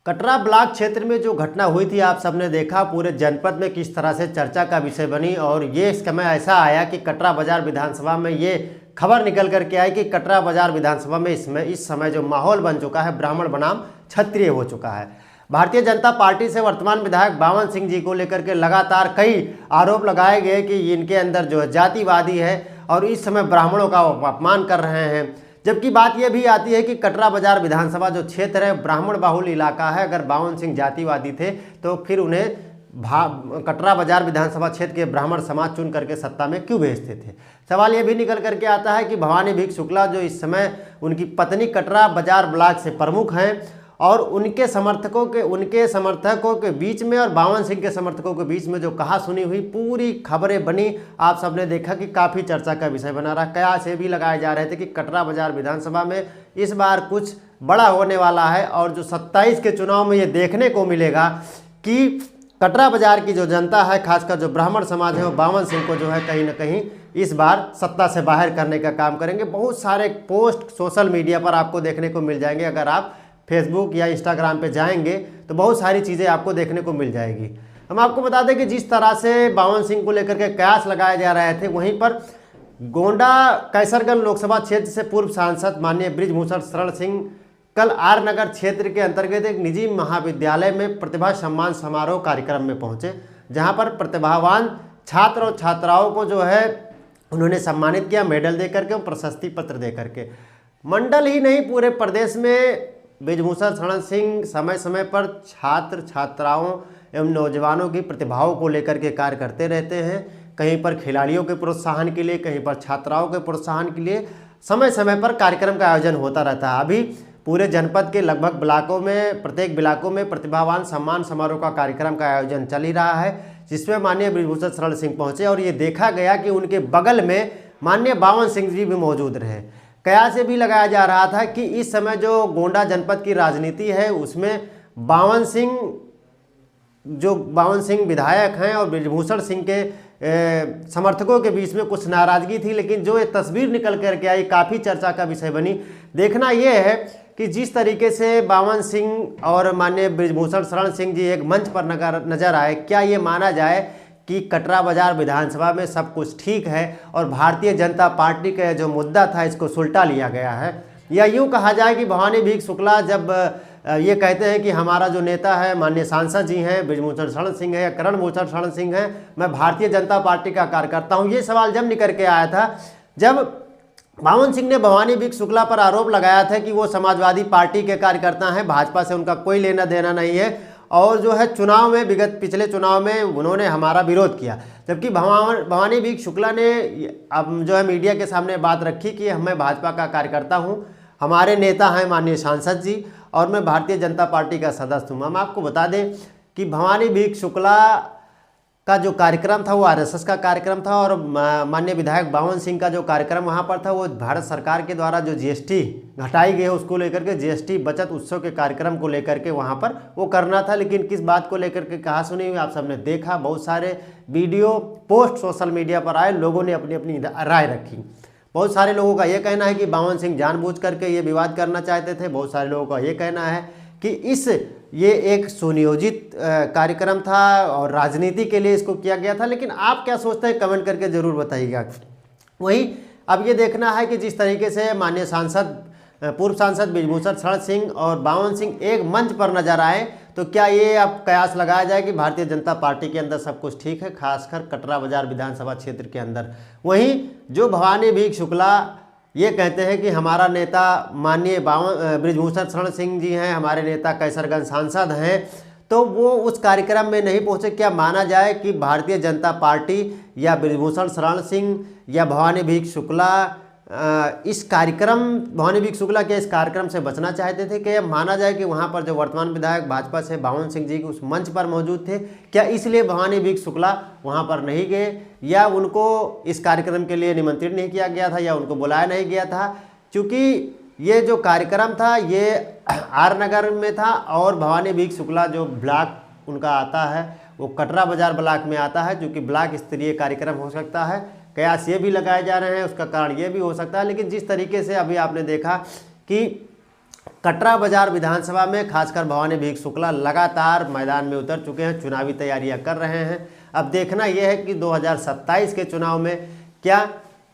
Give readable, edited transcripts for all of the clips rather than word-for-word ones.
Katra block क्षेत्र में जो घटना हुई थी आप सबने देखा, पूरे जनपद में किस तरह से चर्चा का विषय बनी। और ये समय ऐसा आया कि कटरा बाजार विधानसभा में ये खबर निकल करके आई कि कटरा बाजार विधानसभा में इस समय जो माहौल बन चुका है, ब्राह्मण बनाम क्षत्रिय हो चुका है। भारतीय जनता पार्टी से वर्तमान विधायक बावन सिंह जी को लेकर के लगातार कई आरोप लगाए गए कि इनके अंदर जो है जातिवादी है और इस समय ब्राह्मणों का अपमान कर रहे हैं। जबकि बात यह भी आती है कि कटरा बाजार विधानसभा जो क्षेत्र है ब्राह्मण बाहुल इलाका है। अगर बावन सिंह जातिवादी थे तो फिर उन्हें कटरा बाजार विधानसभा क्षेत्र के ब्राह्मण समाज चुन करके सत्ता में क्यों भेजते थे। सवाल यह भी निकल करके आता है कि भवानी भीख शुक्ला जो इस समय उनकी पत्नी कटरा बाजार ब्लॉक से प्रमुख हैं और उनके समर्थकों के बीच में और बावन सिंह के समर्थकों के बीच में जो कहा सुनी हुई पूरी खबरें बनी, आप सबने देखा कि काफ़ी चर्चा का विषय बना रहा। कयास ये भी लगाए जा रहे थे कि कटरा बाजार विधानसभा में इस बार कुछ बड़ा होने वाला है और जो 27 के चुनाव में ये देखने को मिलेगा कि कटरा बाजार की जो जनता है, खासकर जो ब्राह्मण समाज है, वो बावन सिंह को जो है कहीं ना कहीं इस बार सत्ता से बाहर करने का काम करेंगे। बहुत सारे पोस्ट सोशल मीडिया पर आपको देखने को मिल जाएंगे। अगर आप फेसबुक या इंस्टाग्राम पे जाएंगे तो बहुत सारी चीज़ें आपको देखने को मिल जाएगी। हम आपको बता दें कि जिस तरह से बावन सिंह को लेकर के कयास लगाए जा रहे थे, वहीं पर गोंडा कैसरगंज लोकसभा क्षेत्र से पूर्व सांसद माननीय बृजभूषण शरण सिंह कल आर नगर क्षेत्र के अंतर्गत एक निजी महाविद्यालय में प्रतिभा सम्मान समारोह कार्यक्रम में पहुंचे, जहां पर प्रतिभावान छात्र और छात्राओं को जो है उन्होंने सम्मानित किया मेडल दे करके और प्रशस्ति पत्र दे करके। मंडल ही नहीं, पूरे प्रदेश में बृजभूषण शरण सिंह समय समय पर छात्र छात्राओं एवं नौजवानों की प्रतिभाओं को लेकर के कार्य करते रहते हैं। कहीं पर खिलाड़ियों के प्रोत्साहन के लिए, कहीं पर छात्राओं के प्रोत्साहन के लिए समय समय पर कार्यक्रम का आयोजन होता रहता है। अभी पूरे जनपद के लगभग ब्लॉकों में, प्रत्येक ब्लॉकों में प्रतिभावान सम्मान समारोह का कार्यक्रम का आयोजन चल ही रहा है, जिसमें माननीय बृजभूषण शरण सिंह पहुंचे और ये देखा गया कि उनके बगल में माननीय बावन सिंह जी भी मौजूद रहे। कयास से भी लगाया जा रहा था कि इस समय जो गोंडा जनपद की राजनीति है उसमें बावन सिंह विधायक हैं और बृजभूषण सिंह के समर्थकों के बीच में कुछ नाराजगी थी, लेकिन जो ये तस्वीर निकल करके आई काफ़ी चर्चा का विषय बनी। देखना यह है कि जिस तरीके से बावन सिंह और माननीय बृजभूषण शरण सिंह जी एक मंच पर नजर आए, क्या ये माना जाए कि कटरा बाजार विधानसभा में सब कुछ ठीक है और भारतीय जनता पार्टी का जो मुद्दा था इसको सुलटा लिया गया है। या यूँ कहा जाए कि भवानी भीख शुक्ला जब ये कहते हैं कि हमारा जो नेता है माननीय सांसद जी हैं बृजभूषण शरण सिंह है या करण भूषण शरण सिंह है, मैं भारतीय जनता पार्टी का कार्यकर्ता हूँ। ये सवाल जब निकल के आया था जब बावन सिंह ने भवानी भीख शुक्ला पर आरोप लगाया था कि वो समाजवादी पार्टी के कार्यकर्ता हैं, भाजपा से उनका कोई लेना देना नहीं है और जो है चुनाव में पिछले चुनाव में उन्होंने हमारा विरोध किया। जबकि भवानी भीख शुक्ला ने अब जो है मीडिया के सामने बात रखी कि मैं भाजपा का कार्यकर्ता हूं, हमारे नेता हैं माननीय सांसद जी और मैं भारतीय जनता पार्टी का सदस्य हूँ। हम आपको बता दें कि भवानी भीख शुक्ला का जो कार्यक्रम था वो आरएसएस का कार्यक्रम था और माननीय विधायक बावन सिंह का जो कार्यक्रम वहाँ पर था वो भारत सरकार के द्वारा जो जीएसटी घटाई गई है उसको लेकर के जीएसटी बचत उत्सव के कार्यक्रम को लेकर के वहाँ पर वो करना था। लेकिन किस बात को लेकर के कहा सुनी हुई आप सबने देखा, बहुत सारे वीडियो पोस्ट सोशल मीडिया पर आए, लोगों ने अपनी अपनी राय रखी। बहुत सारे लोगों का ये कहना है कि बावन सिंह जानबूझ करके ये विवाद करना चाहते थे, बहुत सारे लोगों का ये कहना है कि ये एक सुनियोजित कार्यक्रम था और राजनीति के लिए इसको किया गया था। लेकिन आप क्या सोचते हैं कमेंट करके ज़रूर बताइएगा। वहीं अब ये देखना है कि जिस तरीके से माननीय पूर्व सांसद बृजभूषण शरण सिंह और बावन सिंह एक मंच पर नजर आए तो क्या ये अब कयास लगाया जाए कि भारतीय जनता पार्टी के अंदर सब कुछ ठीक है, खासकर कटरा बाजार विधानसभा क्षेत्र के अंदर। वहीं जो भवानी भीख शुक्ला ये कहते हैं कि हमारा नेता माननीय बृजभूषण शरण सिंह जी हैं, हमारे नेता कैसरगंज सांसद हैं, तो वो उस कार्यक्रम में नहीं पहुंचे। क्या माना जाए कि भारतीय जनता पार्टी या बृजभूषण शरण सिंह या भवानी भीख शुक्ला भवानी भीख शुक्ला क्या इस कार्यक्रम से बचना चाहते थे? क्या माना जाए कि वहाँ पर जो वर्तमान विधायक भाजपा से बावन सिंह जी उस मंच पर मौजूद थे, क्या इसलिए भवानी भीख शुक्ला वहाँ पर नहीं गए या उनको इस कार्यक्रम के लिए निमंत्रित नहीं किया गया था या उनको बुलाया नहीं गया था? क्योंकि ये जो कार्यक्रम था ये आर नगर में था और भवानी भीख शुक्ला जो ब्लॉक उनका आता है वो कटरा बाजार ब्लॉक में आता है, जो कि ब्लॉक स्तरीय कार्यक्रम हो सकता है। कयास ये भी लगाए जा रहे हैं, उसका कारण ये भी हो सकता है। लेकिन जिस तरीके से अभी आपने देखा कि कटरा बाजार विधानसभा में खासकर भवानी विवेक शुक्ला लगातार मैदान में उतर चुके हैं, चुनावी तैयारियां कर रहे हैं। अब देखना यह है कि 2027 के चुनाव में क्या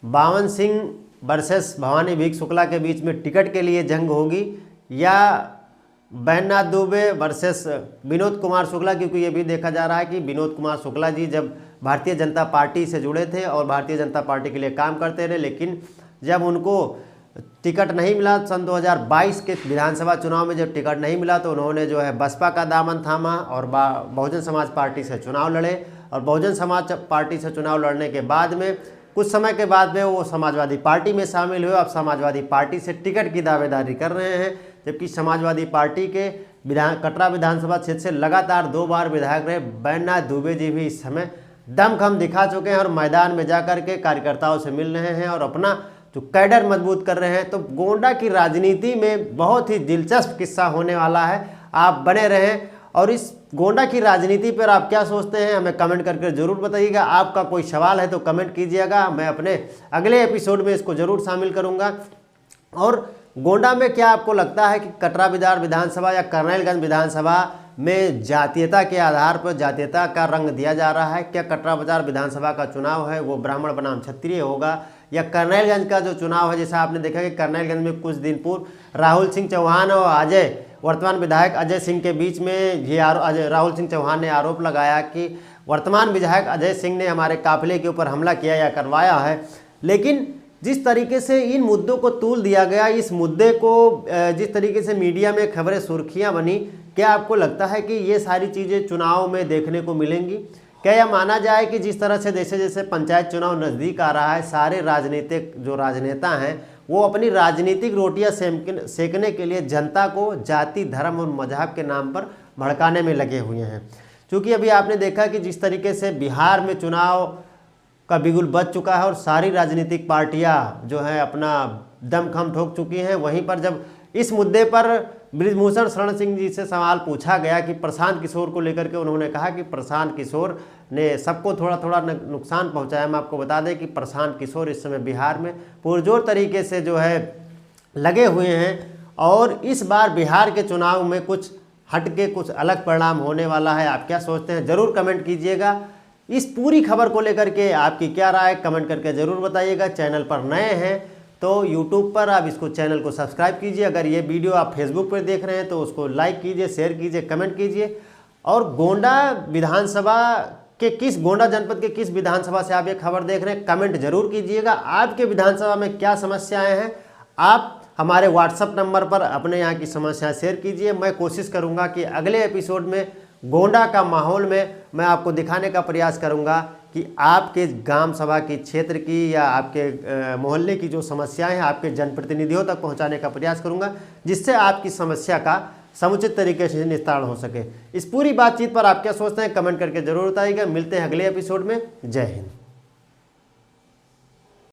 बावन सिंह वर्सेस भवानी विवेक शुक्ला के बीच में टिकट के लिए जंग होगी, या बैजनाथ दुबे वर्सेस विनोद कुमार शुक्ला। क्योंकि ये भी देखा जा रहा है कि विनोद कुमार शुक्ला जी जब भारतीय जनता पार्टी से जुड़े थे और भारतीय जनता पार्टी के लिए काम करते रहे, लेकिन जब उनको टिकट नहीं मिला सन 2022 के विधानसभा चुनाव में जब टिकट नहीं मिला, तो उन्होंने जो है बसपा का दामन थामा और बहुजन समाज पार्टी से चुनाव लड़े। और बहुजन समाज पार्टी से चुनाव लड़ने के बाद में कुछ समय के बाद में वो समाजवादी पार्टी में शामिल हुए। अब समाजवादी पार्टी से टिकट की दावेदारी कर रहे हैं, जबकि समाजवादी पार्टी के कटरा विधानसभा क्षेत्र से लगातार 2 बार विधायक रहे बैजनाथ दुबे जी भी इस समय दमखम दिखा चुके हैं और मैदान में जाकर के कार्यकर्ताओं से मिल रहे हैं और अपना जो कैडर मजबूत कर रहे हैं। तो गोंडा की राजनीति में बहुत ही दिलचस्प किस्सा होने वाला है, आप बने रहें। और इस गोंडा की राजनीति पर आप क्या सोचते हैं हमें कमेंट करके ज़रूर बताइएगा। आपका कोई सवाल है तो कमेंट कीजिएगा, मैं अपने अगले एपिसोड में इसको ज़रूर शामिल करूँगा। और गोंडा में क्या आपको लगता है कि कटरा बाजार विधानसभा या करनैलगंज विधानसभा में जातीयता के आधार पर जातीयता का रंग दिया जा रहा है? क्या कटरा बाजार विधानसभा का चुनाव है वो ब्राह्मण बनाम क्षत्रिय होगा, या करनैलगंज का जो चुनाव है, जैसा आपने देखा कि करनैलगंज में कुछ दिन पूर्व राहुल सिंह चौहान और अजय वर्तमान विधायक अजय सिंह के बीच में ये राहुल सिंह चौहान ने आरोप लगाया कि वर्तमान विधायक अजय सिंह ने हमारे काफिले के ऊपर हमला किया या करवाया है। लेकिन जिस तरीके से इन मुद्दों को तूल दिया गया, इस मुद्दे को जिस तरीके से मीडिया में खबरें सुर्खियां बनी, क्या आपको लगता है कि ये सारी चीज़ें चुनाव में देखने को मिलेंगी? क्या यह माना जाए कि जिस तरह से जैसे जैसे पंचायत चुनाव नज़दीक आ रहा है, सारे राजनीतिक जो राजनेता हैं वो अपनी राजनीतिक रोटियां सेकने के लिए जनता को जाति, धर्म और मजहब के नाम पर भड़काने में लगे हुए हैं? क्योंकि अभी आपने देखा कि जिस तरीके से बिहार में चुनाव का बिगुल बज चुका है और सारी राजनीतिक पार्टियां जो है अपना दमखम ठोक चुकी हैं, वहीं पर जब इस मुद्दे पर बृजभूषण शरण सिंह जी से सवाल पूछा गया कि प्रशांत किशोर को लेकर के, उन्होंने कहा कि प्रशांत किशोर ने सबको थोड़ा थोड़ा नुकसान पहुंचाया। मैं आपको बता दें कि प्रशांत किशोर इस समय बिहार में पुरजोर तरीके से जो है लगे हुए हैं और इस बार बिहार के चुनाव में कुछ हटके कुछ अलग परिणाम होने वाला है। आप क्या सोचते हैं ज़रूर कमेंट कीजिएगा। इस पूरी खबर को लेकर के आपकी क्या राय कमेंट करके ज़रूर बताइएगा। चैनल पर नए हैं तो YouTube पर आप इसको चैनल को सब्सक्राइब कीजिए। अगर ये वीडियो आप फेसबुक पर देख रहे हैं तो उसको लाइक कीजिए, शेयर कीजिए, कमेंट कीजिए। और गोंडा विधानसभा के गोंडा जनपद के किस विधानसभा से आप ये खबर देख रहे हैं कमेंट जरूर कीजिएगा। आपके विधानसभा में क्या समस्याएं हैं आप हमारे व्हाट्सएप नंबर पर अपने यहाँ की समस्याएं शेयर कीजिए। मैं कोशिश करूँगा कि अगले एपिसोड में गोंडा का माहौल में मैं आपको दिखाने का प्रयास करूंगा कि आपके ग्राम सभा की, क्षेत्र की या आपके मोहल्ले की जो समस्याएं हैं आपके जनप्रतिनिधियों तक पहुंचाने का प्रयास करूंगा, जिससे आपकी समस्या का समुचित तरीके से निस्तारण हो सके। इस पूरी बातचीत पर आप क्या सोचते हैं कमेंट करके जरूर बताइएगा। मिलते हैं अगले एपिसोड में। जय हिंद।